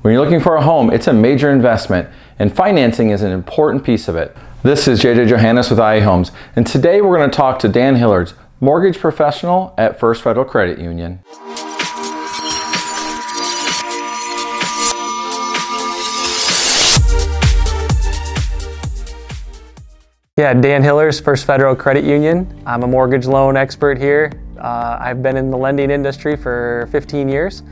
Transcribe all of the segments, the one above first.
When you're looking for a home, it's a major investment, and financing is an important piece of it. This is JJ Johannes with IA Homes, and today we're going to talk to Dan Hillards, mortgage professional at First Federal Credit Union. Yeah, Dan Hillards, First Federal Credit Union. I'm a mortgage loan expert here. I've been in the lending industry for 15 years.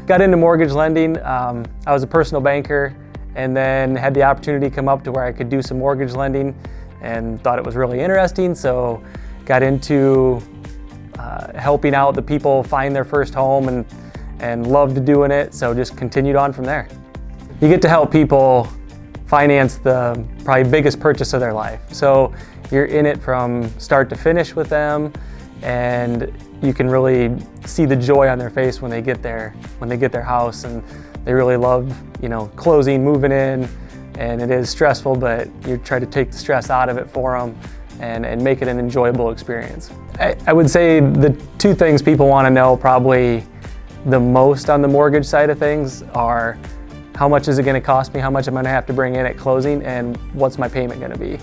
Got into mortgage lending. I was a personal banker and then had the opportunity come up to where I could do some mortgage lending and thought it was really interesting. So got into helping out the people find their first home and loved doing it. So just continued on from there. You get to help people finance the probably biggest purchase of their life. So you're in it from start to finish with them, and you can really see the joy on their face when they get their house, and they really love, closing, moving in, and it is stressful, but you try to take the stress out of it for them and make it an enjoyable experience. I would say the two things people want to know probably the most on the mortgage side of things are how much is it going to cost me, how much I'm going to have to bring in at closing, and what's my payment going to be.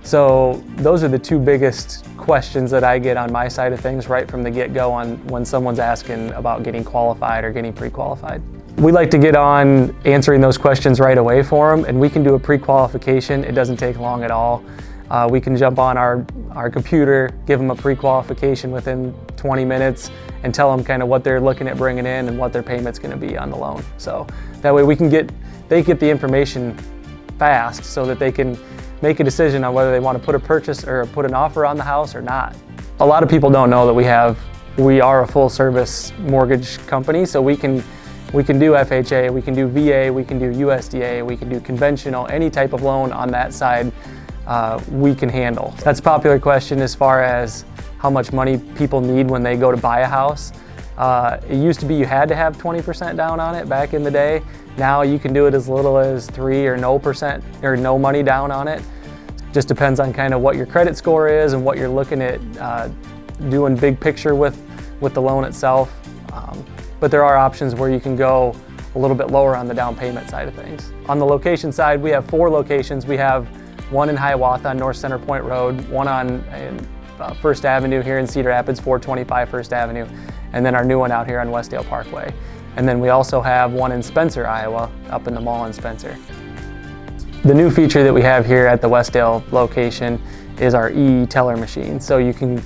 So those are the two biggest questions that I get on my side of things right from the get-go on when someone's asking about getting qualified or getting pre-qualified. We like to get on answering those questions right away for them, and we can do a pre-qualification. It doesn't take long at all. We can jump on our computer, give them a pre-qualification within 20 minutes and tell them kind of what they're looking at bringing in and what their payment's going to be on the loan. So that way they get the information fast so that they can make a decision on whether they want to put a purchase or put an offer on the house or not. A lot of people don't know that we are a full service mortgage company, so we can do FHA, we can do VA, we can do USDA, we can do conventional, any type of loan on that side we can handle. That's a popular question as far as how much money people need when they go to buy a house. It used to be you had to have 20% down on it back in the day. Now you can do it as little as 3 or no percent or no money down on it. Just depends on kind of what your credit score is and what you're looking at doing big picture with the loan itself. But there are options where you can go a little bit lower on the down payment side of things. On the location side, we have 4 locations. We have one in Hiawatha on North Center Point Road, one on First Avenue here in Cedar Rapids, 425 First Avenue, and then our new one out here on Westdale Parkway. And then we also have one in Spencer, Iowa, up in the mall in Spencer. The new feature that we have here at the Westdale location is our e-teller machine. So you can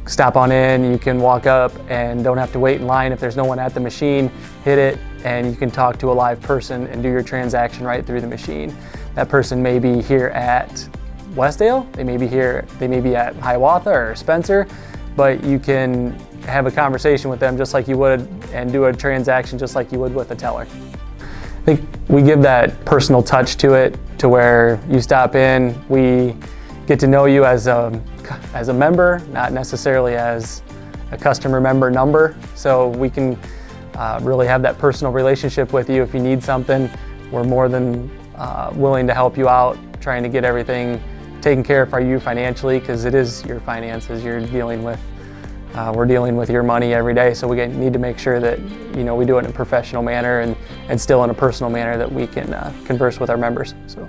stop on in, you can walk up and don't have to wait in line if there's no one at the machine, hit it, and you can talk to a live person and do your transaction right through the machine. That person may be here at Westdale, they may be at Hiawatha or Spencer, but you can have a conversation with them just like you would and do a transaction just like you would with a teller. I think we give that personal touch to it, to where you stop in, we get to know you as a member, not necessarily as a customer member number. So we can really have that personal relationship with you. If you need something, we're more than willing to help you out, trying to get everything taken care of for you financially, because it is your finances you're dealing with. We're dealing with your money every day, so we need to make sure that we do it in a professional manner and still in a personal manner that we can converse with our members. So.